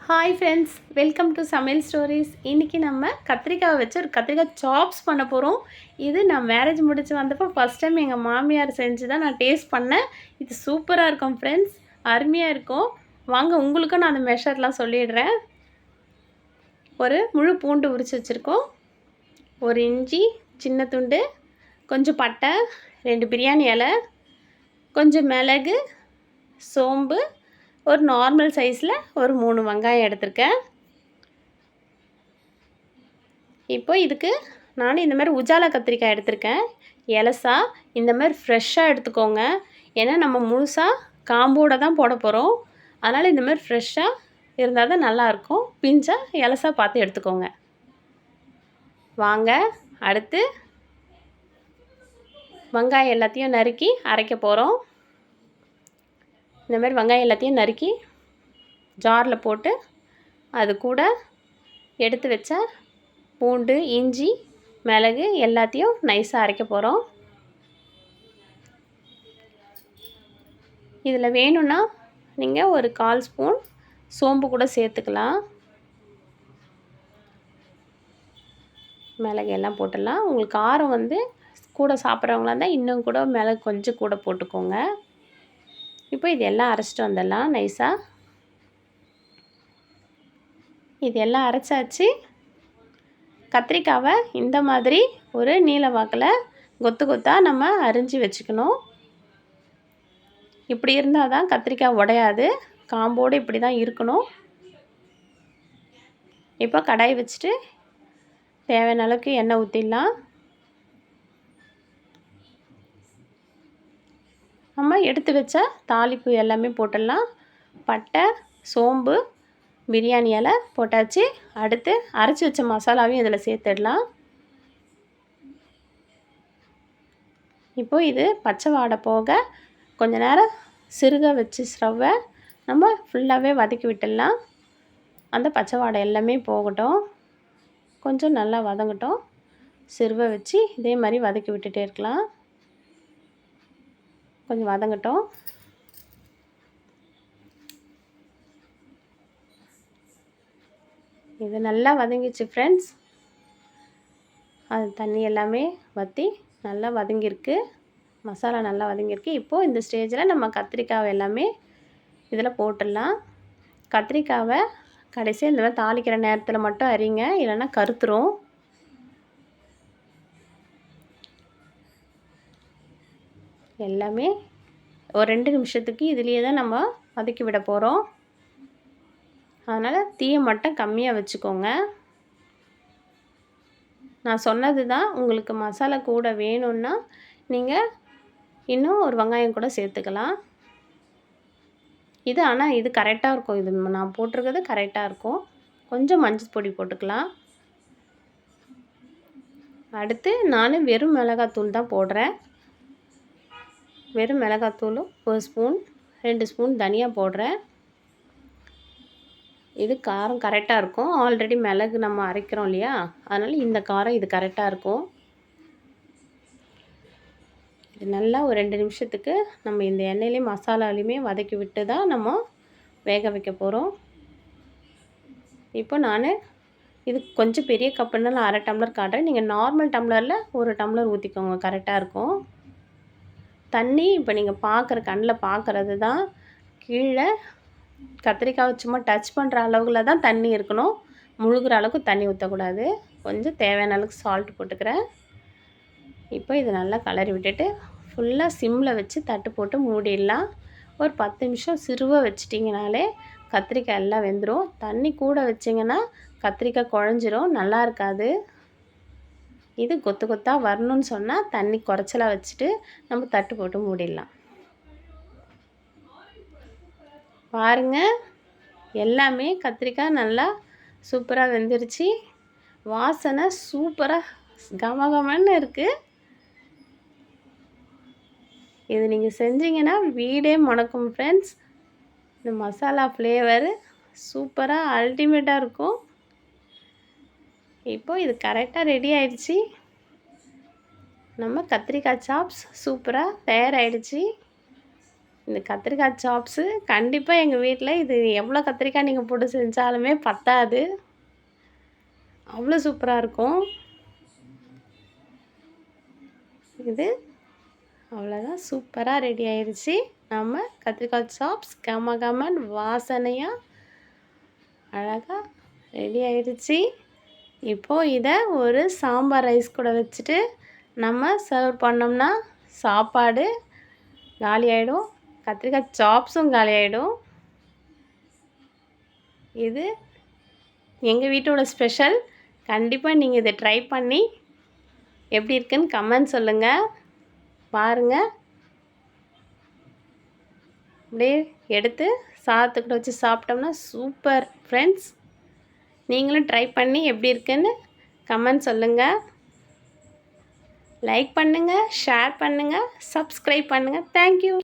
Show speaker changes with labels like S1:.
S1: Hi friends, welcome to சமையல் stories. இன்றைக்கி நம்ம கத்திரிக்காவை வச்சு ஒரு கத்திரிக்காய் சாப்ஸ் பண்ண போகிறோம். இது நான் மேரேஜ் முடிச்சு வந்தப்போ ஃபஸ்ட் டைம் எங்கள் மாமியார் செஞ்சு தான் நான் டேஸ்ட் பண்ணேன். இது சூப்பராக இருக்கும் ஃப்ரெண்ட்ஸ், அருமையாக இருக்கும். வாங்க, உங்களுக்கும் நான் அந்த மெஷர்லாம் சொல்லிடுறேன். ஒரு முழு பூண்டு உரித்து வச்சுருக்கோம், ஒரு இஞ்சி சின்ன துண்டு, கொஞ்சம் பட்டை, 2 பிரியாணி இலை, கொஞ்சம் மிளகு, சோம்பு, ஒரு நார்மல் சைஸில் ஒரு 3 வெங்காயம் எடுத்திருக்கேன். இப்போ இதுக்கு நான் இந்த மாதிரி உஜாலா கத்திரிக்காய் எடுத்திருக்கேன். எலசா இந்த மாதிரி ஃப்ரெஷ்ஷாக எடுத்துக்கோங்க. ஏன்னா நம்ம முழுசாக காம்போடு தான் போட போகிறோம். அதனால் இந்த மாதிரி ஃப்ரெஷ்ஷாக இருந்தால் தான் நல்லாயிருக்கும். பிஞ்சாக எலசா பார்த்து எடுத்துக்கோங்க. வாங்க, அடுத்து வெங்காயம் எல்லாத்தையும் நறுக்கி அரைக்க போகிறோம். இந்த மாதிரி வெங்காயம் எல்லாத்தையும் நறுக்கி ஜாரில் போட்டு அது கூட எடுத்து வச்ச பூண்டு, இஞ்சி, மிளகு எல்லாத்தையும் நைஸாக அரைக்க போகிறோம். இதில் வேணும்னா நீங்கள் ஒரு 1/4 ஸ்பூன் சோம்பு கூட சேர்த்துக்கலாம். மிளகு எல்லாம் போட்டுடலாம். உங்களுக்கு காரம் கூட சாப்பிட்றவங்களா இருந்தால் இன்னும் கூட மிளகு கொஞ்சம் கூட போட்டுக்கோங்க. இப்போ இது எல்லாம் அரைச்சிட்டு வந்துடலாம் நைஸாக. இது எல்லாம் அரைச்சாச்சு. கத்திரிக்காவை இந்த மாதிரி ஒரு நீல வாக்கில் கொத்து கொத்தாக நம்ம அரிஞ்சு வச்சுக்கணும். இப்படி இருந்தால் தான் கத்திரிக்காய் உடையாது. காம்போடு இப்படி தான் இருக்கணும். இப்போ கடாய் வச்சுட்டு தேவையான அளவுக்கு எண்ணெய் ஊற்றிடலாம். நம்ம எடுத்து வச்ச தாளிப்பு எல்லாமே போட்டுடலாம். பட்டை, சோம்பு, பிரியாணி இலை போட்டாச்சு. அடுத்து அரைச்சி வச்ச மசாலாவையும் இதில் சேர்த்துடலாம். இப்போது இது பச்சை வாடை போக கொஞ்ச நேரம் சிறுக வச்சு ஸ்டவ்வை நம்ம ஃபுல்லாகவே வதக்கி விட்டுடலாம். அந்த பச்சை வாடை எல்லாமே போகட்டும், கொஞ்சம் நல்லா வதங்கட்டும். சிறுவை வச்சு இதே மாதிரி வதக்கி விட்டுட்டே இருக்கலாம். கொஞ்சம் வதங்கட்டும். இது நல்லா வதங்கிச்சு ஃப்ரெண்ட்ஸ். அது தண்ணி எல்லாமே வற்றி நல்லா வதங்கியிருக்கு. மசாலா நல்லா வதங்கியிருக்கு. இப்போது இந்த ஸ்டேஜில் நம்ம கத்திரிக்காவை எல்லாமே இதில் போட்டுடலாம். கத்திரிக்காவை கடைசியாக இந்த மாதிரி தாளிக்கிற நேரத்தில் மட்டும் அரிங்க, இல்லைன்னா கருத்துரும். எல்லாமே ஒரு 2 நிமிஷத்துக்கு இதுலேயே தான் நம்ம வதக்கி விட போகிறோம். அதனால் தீயை மட்டும் கம்மியாக வச்சுக்கோங்க. நான் சொன்னது தான். உங்களுக்கு மசாலா கூட வேணும்னா நீங்கள் இன்னும் ஒரு வெங்காயம் கூட சேர்த்துக்கலாம். ஆனால் இது கரெக்டாக இருக்கும். இது நான் போட்டிருக்கிறது கரெக்டாக இருக்கும். கொஞ்சம் மஞ்சள் பொடி போட்டுக்கலாம். அடுத்து நான் வெறும் மிளகாத்தூள் தான் போடுறேன். வெறும் மிளகாத்தூளும் 1 ஸ்பூன், 2 ஸ்பூன் தனியா போடுறேன். இது காரம் கரெக்டாக இருக்கும். ஆல்ரெடி மிளகு நம்ம அரைக்கிறோம் இல்லையா, அதனால் இந்த காரம் இது கரெக்டாக இருக்கும். இது நல்லா ஒரு 2 நிமிஷத்துக்கு நம்ம இந்த எண்ணெயிலையும் மசாலாலையுமே வதக்கி விட்டு தான் நம்ம வேக வைக்க போகிறோம். இப்போ நான் இது கொஞ்சம் பெரிய கப்புனால 1/2 டம்ளர் காட்டுறேன். நீங்கள் நார்மல் டம்ளரில் 1 டம்ளர் ஊற்றிக்கோங்க, கரெக்டாக இருக்கும். தண்ணி இப்போ நீங்கள் கண்ணில் பார்க்குறது தான். கீழே கத்திரிக்காய் சும்மா டச் பண்ணுற அளவுல தான் தண்ணி இருக்கணும். முழுகிற அளவுக்கு தண்ணி ஊற்றக்கூடாது. கொஞ்சம் தேவையான அளவுக்கு சால்ட் போட்டுக்கிறேன். இப்போ இது நல்லா கலரி விட்டுட்டு ஃபுல்லாக சிம்மில் வச்சு தட்டு போட்டு மூடிடலாம். ஒரு 10 நிமிஷம் சிறுவை வச்சிட்டிங்கனாலே கத்திரிக்காய் எல்லாம் வெந்துடும். தண்ணி கூட வச்சிங்கன்னா கத்திரிக்காய் குழஞ்சிரும், நல்லா இருக்காது. இது கொத்து கொத்தாக வரணும்னு சொன்னால் தண்ணி குறைச்சலாக வச்சுட்டு நம்ம தட்டு போட்டு மூடிடலாம். பாருங்கள், எல்லாமே கத்திரிக்காய் நல்லா சூப்பராக வெந்துருச்சு. வாசனை சூப்பராக கமகமன்னு இருக்குது. இது நீங்கள் செஞ்சீங்கன்னா வீடே மணக்கும் ஃப்ரெண்ட்ஸ். இந்த மசாலா ஃப்ளேவரு சூப்பராக அல்டிமேட்டாக இருக்கும். இப்போது இது கரெக்டாக ரெடி ஆயிடுச்சு. நம்ம கத்திரிக்காய் சாப்ஸ் சூப்பராக தயாராகிடுச்சு. இந்த கத்திரிக்காய் சாப்ஸு கண்டிப்பாக எங்கள் வீட்டில் இது எவ்வளோ கத்திரிக்காய் நீங்கள் போட்டு செஞ்சாலுமே பத்தாது. அவ்வளோ சூப்பராக இருக்கும். இது அவ்வளோதான், சூப்பராக ரெடி ஆயிடுச்சு. நம்ம கத்திரிக்காய் சாப்ஸ் கமகமன் வாசனையாக அழகாக ரெடி ஆயிடுச்சு. இப்போது இதை ஒரு சாம்பார் ரைஸ் கூட வச்சுட்டு நம்ம சர்வ் பண்ணோம்னா சாப்பாடு காலி ஆகிடும், கத்திரிக்காய் சாப்ஸும் காலி ஆகிடும். இது எங்கள் வீட்டோட ஸ்பெஷல். கண்டிப்பாக நீங்கள் இதை ட்ரை பண்ணி எப்படி இருக்குன்னு கமெண்ட் சொல்லுங்கள். பாருங்கள், அப்படியே எடுத்து சாதத்துக்கிட்ட வச்சு சாப்பிட்டோம்னா சூப்பர் ஃப்ரெண்ட்ஸ். நீங்களும் ட்ரை பண்ணி எப்படி இருக்குன்னு கமெண்ட் சொல்லுங்கள். லைக் பண்ணுங்கள், ஷேர் பண்ணுங்கள், சப்ஸ்கிரைப் பண்ணுங்கள். தேங்க்யூ.